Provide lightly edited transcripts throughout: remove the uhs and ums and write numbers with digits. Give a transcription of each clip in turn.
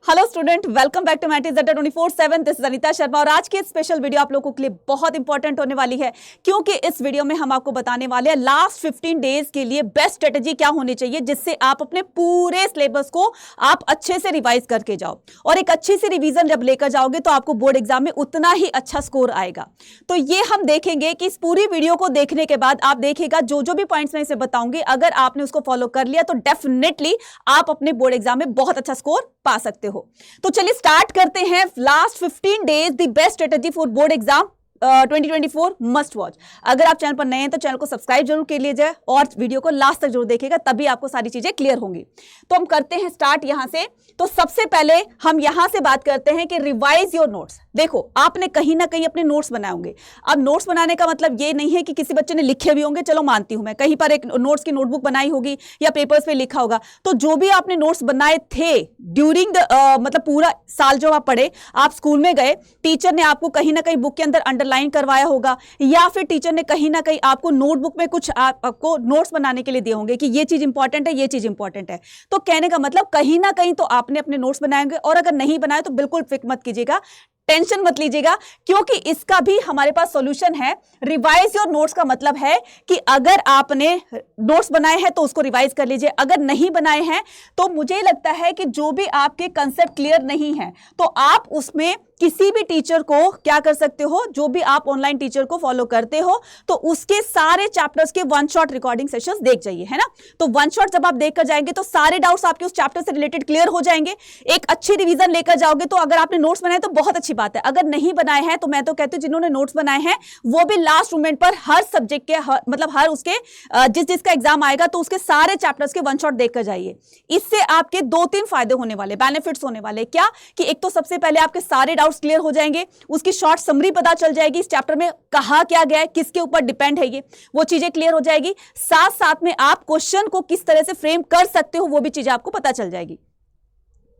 Hello student, welcome back to maths Adda 24/7। This is Anita Sharma और आज की स्पेशल वीडियो आप लोगों के लिए बहुत इंपॉर्टेंट होने वाली है, क्योंकि इस वीडियो में हम आपको बताने वाले हैं लास्ट 15 डेज के लिए बेस्ट स्ट्रेटेजी क्या होनी चाहिए, जिससे आप अपने पूरे सिलेबस को आप अच्छे से रिवाइज करके जाओ। और एक अच्छी सी रिवीजन जब लेकर जाओगे तो आपको बोर्ड एग्जाम में उतना ही अच्छा स्कोर आएगा। तो ये हम देखेंगे कि इस पूरी वीडियो को देखने के बाद आप देखिएगा जो जो भी पॉइंट्स मैं इसे बताऊंगी, अगर आपने उसको फॉलो कर लिया तो डेफिनेटली आप अपने बोर्ड एग्जाम में बहुत अच्छा स्कोर पा सकते हो। तो चलिए स्टार्ट करते हैं। Last 15 days the best strategy for board exam 2024 must watch. अगर आप चैनल पर नए हैं तो चैनल को सब्सक्राइब जरूर कर लीजिए और वीडियो को लास्ट तक जरूर देखिएगा, तभी आपको सारी चीजें क्लियर होंगी। तो हम करते हैं स्टार्ट यहां से। तो सबसे पहले हम यहां से बात करते हैं कि रिवाइज योर नोट्स। देखो, आपने कहीं ना कहीं अपने नोट्स बनाए होंगे। अब नोट्स बनाने का मतलब ये नहीं है कि किसी बच्चे ने लिखे भी होंगे, चलो मानती हूं मैं, कहीं पर एक नोट्स की नोटबुक बनाई होगी या पेपर्स पे लिखा होगा। तो जो भी आपने नोट्स बनाए थे ड्यूरिंग द मतलब पूरा साल जो आप पढ़े, आप स्कूल में गए, टीचर ने आपको कहीं ना कहीं बुक के अंदर अंडरलाइन करवाया होगा, या फिर टीचर ने कहीं ना कहीं आपको नोटबुक में कुछ आपको नोट्स बनाने के लिए दिए होंगे कि ये चीज इंपॉर्टेंट है, ये चीज इंपॉर्टेंट है। तो कहने का मतलब कहीं ना कहीं तो आपने अपने नोट्स बनाएंगे, और अगर नहीं बनाए तो बिल्कुल फिक्र मत कीजिएगा, टेंशन मत लीजिएगा, क्योंकि इसका भी हमारे पास सॉल्यूशन है। रिवाइज योर नोट्स का मतलब है कि अगर आपने नोट्स बनाए हैं तो उसको रिवाइज कर लीजिए, अगर नहीं बनाए हैं तो मुझे लगता है कि जो भी आपके कंसेप्ट क्लियर नहीं है तो आप उसमें किसी भी टीचर को क्या कर सकते हो, जो भी आप ऑनलाइन टीचर को फॉलो करते हो तो उसके सारे चैप्टर्स के वन शॉट रिकॉर्डिंग सेशंस देख जाइए, है ना। तो वन शॉट जब आप देखकर जाएंगे तो सारे डाउट्स आपके उस चैप्टर से रिलेटेड क्लियर हो जाएंगे। एक अच्छी रिवीजन लेकर जाओगे तो अगर आपने नोट्स बनाए तो बहुत अच्छी बात है, अगर नहीं बनाए हैं तो मैं तो कहती हूं जिन्होंने नोट्स बनाए हैं वो भी लास्ट मोमेंट पर हर सब्जेक्ट के मतलब हर उसके जिसका एग्जाम आएगा तो उसके सारे चैप्टर्स के वन शॉट देखकर जाइए। इससे आपके 2-3 फायदे होने वाले, बेनिफिट्स होने वाले। क्या कि एक तो सबसे पहले आपके सारे डाउट्स क्लियर हो जाएंगे, उसकी शॉर्ट समरी पता चल जाएगी, इस चैप्टर में कहा क्या गया है, किसके ऊपर डिपेंड है ये, वो चीजें क्लियर हो जाएगी। साथ साथ में आप क्वेश्चन को किस तरह से फ्रेम कर सकते हो वो भी चीजें आपको पता चल जाएगी।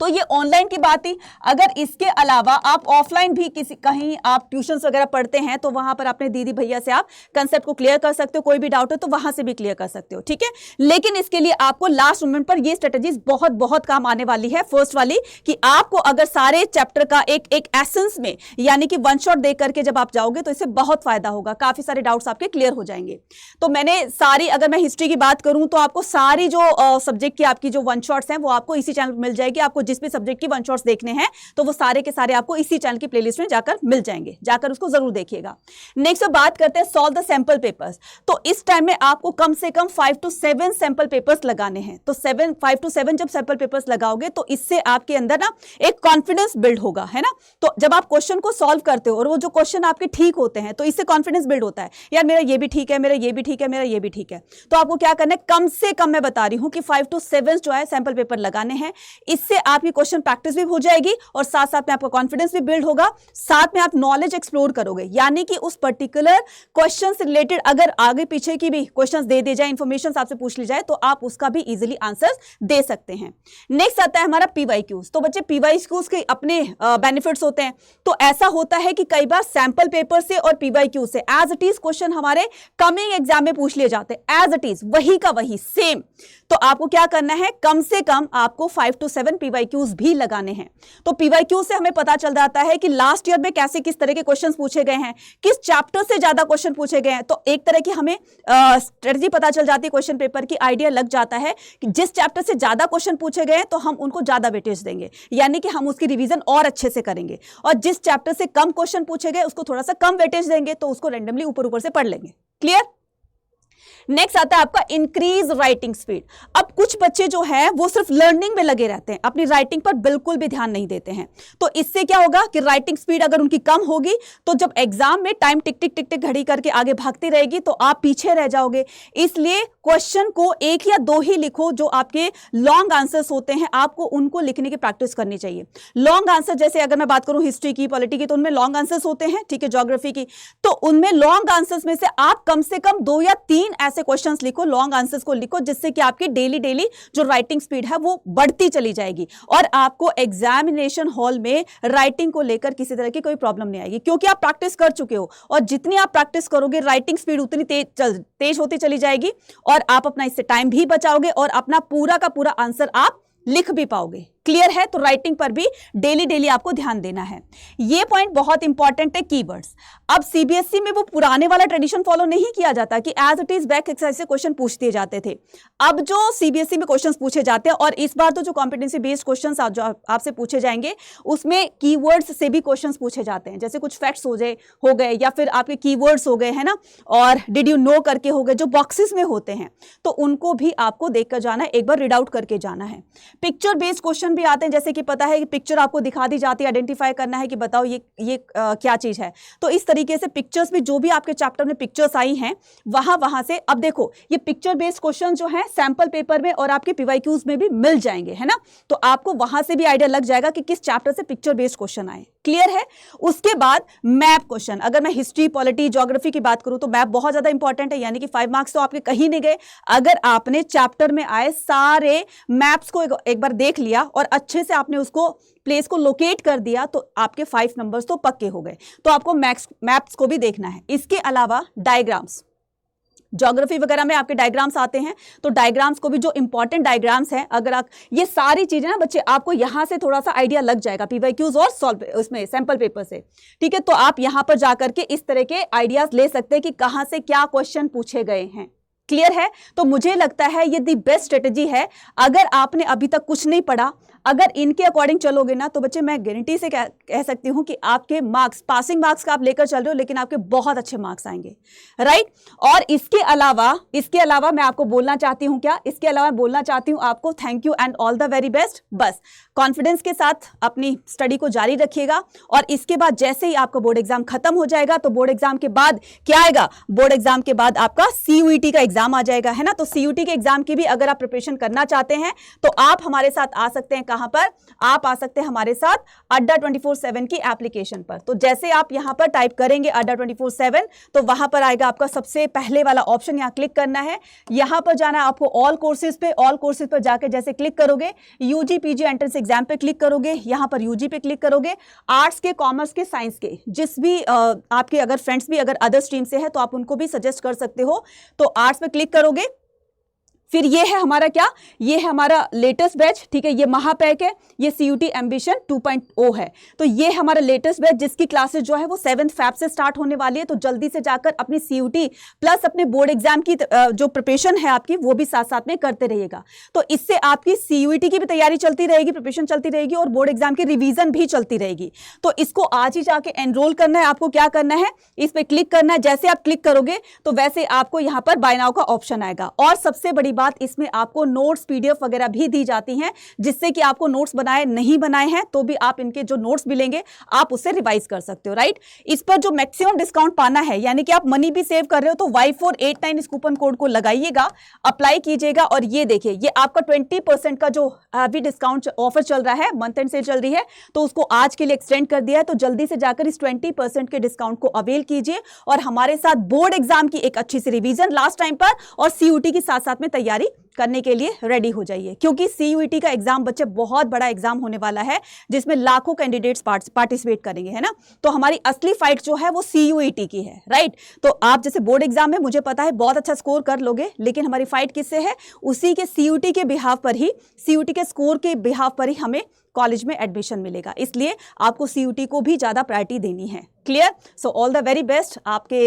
तो ये ऑनलाइन की बात थी। अगर इसके अलावा आप ऑफलाइन भी किसी कहीं आप ट्यूशंस वगैरह पढ़ते हैं तो वहां पर अपने दीदी भैया से आप कंसेप्ट को क्लियर कर सकते हो, कोई भी डाउट हो तो वहां से भी क्लियर कर सकते हो, ठीक है। लेकिन इसके लिए आपको लास्ट मोमेंट पर ये स्ट्रेटेजीज बहुत बहुत काम आने वाली है। फर्स्ट वाली कि आपको अगर सारे चैप्टर का एक एसेंस में यानी कि वन शॉट दे करके जब आप जाओगे तो इससे बहुत फायदा होगा, काफी सारे डाउट्स आपके क्लियर हो जाएंगे। तो मैंने सारी, अगर मैं हिस्ट्री की बात करूं तो आपको सारी जो सब्जेक्ट की आपकी जो वन शॉट्स हैं वो आपको इसी चैनल पर मिल जाएगी। आपको जिस भी सब्जेक्ट की वन शॉट्स देखने हैं तो वो सारे के सारे आपको इसी चैनल की प्लेलिस्ट में जाकर मिल जाएंगे, जाकर उसको जरूर देखिएगा। नेक्स्ट बात करते हैं सॉल्व द सैंपल पेपर्स। तो इस टाइम में आपको कम से कम 5 to 7 सैंपल पेपर्स लगाने हैं। तो 5 to 7 जब सैंपल पेपर्स लगाओगे तो इससे आपके अंदर ना एक कॉन्फिडेंस बिल्ड होगा, है ना। तो जब आप क्वेश्चन को सॉल्व करते हो और वो जो क्वेश्चन आपके ठीक होते हैं तो इससे कॉन्फिडेंस बिल्ड होता है, यार मेरा ये भी ठीक है, मेरा ये भी ठीक है, मेरा ये भी ठीक है। तो आपको क्या करना है, कम से कम मैं बता रही हूं कि 5 to 7 जो है सैंपल पेपर लगाने हैं। इससे आपकी क्वेश्चन प्रैक्टिस भी हो जाएगी और साथ साथ में आपका कॉन्फिडेंस भी बिल्ड होगा, साथ में आप नॉलेज एक्सप्लोर करोगे, यानी कि उस पर्टिकुलर क्वेश्चन से रिलेटेड अगर आगे पीछे की भी क्वेश्चंस दे दी जाए, इंफॉर्मेशन आपसे पूछ ली जाए तो आप उसका भी इजीली आंसर्स दे सकते हैं। नेक्स्ट आता है हमारा पीवाईक्यूज। तो बच्चे पीवाईक्यूज के अपने बेनिफिट्स होते हैं। तो ऐसा होता है कि कई बार सैंपल पेपर से और पीवाईक्यू से एज इट इज क्वेश्चन हमारे कमिंग एग्जाम में पूछ लिए जाते हैं, एज इट इज वही का वही सेम। तो आपको क्या करना है, कम से कम आपको 5 to 7 पीवाईक्यूज भी लगाने हैं। तो पीवाईक्यू से हमें पता चल जाता है कि लास्ट ईयर में कैसे किस तरह के क्वेश्चंस पूछे गए हैं, किस चैप्टर से ज्यादा क्वेश्चन पूछे गए हैं। तो एक तरह की हमें स्ट्रेटजी पता चल जाती है, क्वेश्चन पेपर की आइडिया लग जाता है कि जिस चैप्टर से ज्यादा क्वेश्चन पूछे गए हैं तो हम उनको ज्यादा वेटेज देंगे, यानी कि हम उसकी रिवीजन और अच्छे से करेंगे, और जिस चैप्टर से कम क्वेश्चन पूछे गए उसको थोड़ा सा कम वेटेज देंगे, तो उसको रैंडमली ऊपर ऊपर से पढ़ लेंगे। क्लियर। नेक्स्ट आता है आपका इंक्रीज राइटिंग स्पीड। अब कुछ बच्चे जो हैं वो सिर्फ लर्निंग में लगे रहते हैं, अपनी राइटिंग पर बिल्कुल भी ध्यान नहीं देते हैं। तो इससे क्या होगा कि राइटिंग स्पीड अगर उनकी कम होगी तो जब एग्जाम में टाइम टिक टिक टिक टिक घड़ी करके आगे भागती रहेगी तो आप पीछे रह जाओगे। इसलिए क्वेश्चन को 1 या 2 ही लिखो, जो आपके लॉन्ग आंसर्स होते हैं आपको उनको लिखने की प्रैक्टिस करनी चाहिए। लॉन्ग आंसर जैसे अगर मैं बात करूं हिस्ट्री की, पॉलिटी की, तो उनमें लॉन्ग आंसर्स होते हैं, ठीक है, ज्योग्राफी की, तो उनमें लॉन्ग आंसर्स में से आप कम से कम 2 या 3 ऐसे क्वेश्चंस लिखो, लॉन्ग आंसर्स को लिखो, जिससे कि आपकी डेली जो राइटिंग स्पीड है वो बढ़ती चली जाएगी और आपको एग्जामिनेशन हॉल में राइटिंग को लेकर किसी तरह की कोई प्रॉब्लम नहीं आएगी, क्योंकि आप प्रैक्टिस कर चुके हो। और जितनी आप प्रैक्टिस करोगे राइटिंग स्पीड उतनी तेज होती चली जाएगी और आप अपना इससे टाइम भी बचाओगे और अपना पूरा का पूरा आंसर आप लिख भी पाओगे। क्लियर है? तो राइटिंग पर भी डेली डेली आपको ध्यान देना है। ये पॉइंट बहुत इंपॉर्टेंट है, कीवर्ड्स। अब सीबीएसई में वो पुराने वाला ट्रेडिशन फॉलो नहीं किया जाता कि as it is back exercise से क्वेश्चन पूछ दिए जाते थे। अब जो सीबीएसई में क्वेश्चंस पूछे जाते हैं, और इस बार तो जो कॉम्पिटेंसी बेस्ड क्वेश्चंस जो आपसे पूछे जाएंगे उसमें कीवर्ड्स से भी क्वेश्चंस पूछे जाते हैं। जैसे कुछ फैक्ट्स हो गए या फिर आपके कीवर्ड्स हो गए, है ना, और डिड यू नो करके हो गए, जो बॉक्सेस में होते हैं, तो उनको भी आपको देखकर जाना है, एक बार रीड आउट करके जाना है। पिक्चर बेस्ड क्वेश्चन भी आते हैं, जैसे कि पता है कि पिक्चर आपको दिखा दी जाती है, आइडेंटिफाई करना है कि बताओ ये क्या चीज है। तो इस तरीके से पिक्चर्स में जो भी आपके चैप्टर में पिक्चर्स आई हैं वहां से, अब देखो ये पिक्चर बेस्ड क्वेश्चन जो है सैंपल पेपर में और आपके पीवाईक्यूज में भी मिल जाएंगे, है ना, तो आपको वहां से भी आइडिया लग जाएगा कि किस चैप्टर से पिक्चर बेस्ड क्वेश्चन आए। क्लियर है? उसके बाद मैप क्वेश्चन, अगर मैं हिस्ट्री, पॉलिटी, ज्योग्राफी की बात करूं तो मैप बहुत ज्यादा इंपॉर्टेंट है, यानी कि 5 मार्क्स तो आपके कहीं नहीं गए अगर आपने चैप्टर में आए सारे मैप्स को एक बार देख लिया और अच्छे से आपने उसको प्लेस को लोकेट कर दिया, तो आपके 5 नंबर्स तो पक्के हो गए। तो आपको मैप्स को भी देखना है। इसके अलावा डायग्राम्स, ज्योग्राफी वगैरह में आपके डायग्राम्स आते हैं, तो डायग्राम्स को भी, जो इंपॉर्टेंट डायग्राम्स हैं, अगर आप ये सारी चीजें ना बच्चे, आपको यहां से थोड़ा सा आइडिया लग जाएगा पीवाईक्यूज और सॉल्व उसमें सैंपल पेपर से, ठीक है। तो आप यहां पर जाकर के इस तरह के आइडियाज ले सकते हैं कि कहां से क्या क्वेश्चन पूछे गए हैं। क्लियर है? तो मुझे लगता है ये दी बेस्ट स्ट्रेटेजी है। अगर आपने अभी तक कुछ नहीं पढ़ा, अगर इनके अकॉर्डिंग चलोगे ना, तो बच्चे मैं गारंटी से कह सकती हूं कि आपके मार्क्स, पासिंग मार्क्स का आप लेकर चल रहे हो, लेकिन आपके बहुत अच्छे मार्क्स आएंगे, राइट। और इसके अलावा मैं आपको बोलना चाहती हूं क्या, इसके अलावा मैं बोलना चाहती हूं आपको thank you and all the very best. बस कॉन्फिडेंस के साथ अपनी स्टडी को जारी रखिएगा, और इसके बाद जैसे ही आपका बोर्ड एग्जाम खत्म हो जाएगा, तो बोर्ड एग्जाम के बाद क्या आएगा, बोर्ड एग्जाम के बाद आपका सीयूईटी का एग्जाम आ जाएगा, है ना। तो सीयूईटी के एग्जाम की भी अगर आप प्रिपरेशन करना चाहते हैं तो आप हमारे साथ आ सकते हैं। कहां पर आप आ सकते हैं? हमारे साथ अड्डा 24/7 की एप्लीकेशन पर। तो जैसे आप यहां पर टाइप करेंगे अड्डा 24/7, तो वहां पर आएगा आपका सबसे पहले वाला ऑप्शन, यहां क्लिक करना है। यहां पर जाना है आपको ऑल कोर्सेज पे। ऑल कोर्सेज पर जाकर जैसे क्लिक करोगे, यूजी पीजी एंट्रेंस एग्जाम पे क्लिक करोगे, यहां पर यूजी पे क्लिक करोगे। आर्ट्स के, कॉमर्स के, साइंस के जिस भी आपके अगर फ्रेंड्स भी अगर अदर स्ट्रीम से है तो आप उनको भी सजेस्ट कर सकते हो। तो आर्ट्स पे क्लिक करोगे, फिर ये है हमारा क्या, ये है हमारा लेटेस्ट बैच, ठीक है। ये महापैक है, ये सीयूटी एम्बिशन 2.0 है। तो ये हमारा लेटेस्ट बैच जिसकी क्लासेस जो है वो 7 फैब से स्टार्ट होने वाली है। तो जल्दी से जाकर अपनी सीयूटी प्लस अपने बोर्ड एग्जाम की जो प्रिपरेशन है आपकी, वो भी साथ साथ में करते रहिएगा। तो इससे आपकी सीयूटी की भी तैयारी चलती रहेगी, प्रिपरेशन चलती रहेगी, और बोर्ड एग्जाम की रिवीजन भी चलती रहेगी। तो इसको आज ही जाके एनरोल करना है। आपको क्या करना है, इस पर क्लिक करना है। जैसे आप क्लिक करोगे तो वैसे आपको यहाँ पर बाय नाउ का ऑप्शन आएगा। और सबसे बड़ी बात, इसमें आपको नोट्स, पीडीएफ वगैरह भी दी जाती हैं, जिससे कि आपको नोट्स नहीं बनाए हैं तो भी आप इनके जो नोट्स मिलेंगे आप उससे रिवाइज कर सकते हो, राइट। इस पर जो मैक्सिमम डिस्काउंट पाना है, यानी कि आप मनी भी सेव कर रहे हो, तो Y489 इस कूपन कोड को लगाइएगा, अप्लाई कीजिएगा। और ये देखिए, ये आपका 20% का जो अभी डिस्काउंट ऑफर चल रहा है, मंथ एंड सेल चल रही है, तो उसको आज के लिए एक्सटेंड कर दिया है। तो जल्दी से जाकर इस 20% के डिस्काउंट को अवेल कीजिए और हमारे साथ बोर्ड एग्जाम की एक अच्छी सी रिवीजन लास्ट टाइम पर और सीयूटी की साथ साथ में तैयारी करने के लिए रेडी हो जाइए। क्योंकि सीयूईटी का एग्जाम बच्चे बहुत बड़ा एग्जाम होने वाला है, जिसमें लाखों कैंडिडेट्स पार्टिसिपेट करेंगे, है ना। तो हमारी असली फाइट जो है वो सीयूईटी की है, राइट। तो आप जैसे बोर्ड एग्जाम में मुझे पता है बहुत अच्छा स्कोर कर लोगे, लेकिन हमारी फाइट किससे है, उसी के सीयूटी के बिहाफ पर ही, सीयूटी के स्कोर के बिहाफ पर ही हमें कॉलेज में एडमिशन मिलेगा। इसलिए आपको सीयूटी को भी ज्यादा प्रायोरिटी देनी है। Clear? So all the very best आपके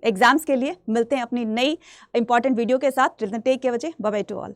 एग्जाम्स के लिए। मिलते हैं अपनी नई इंपॉर्टेंट वीडियो के साथ। टिल देन टेक केयर बच्चे, बाय बाय टू ऑल।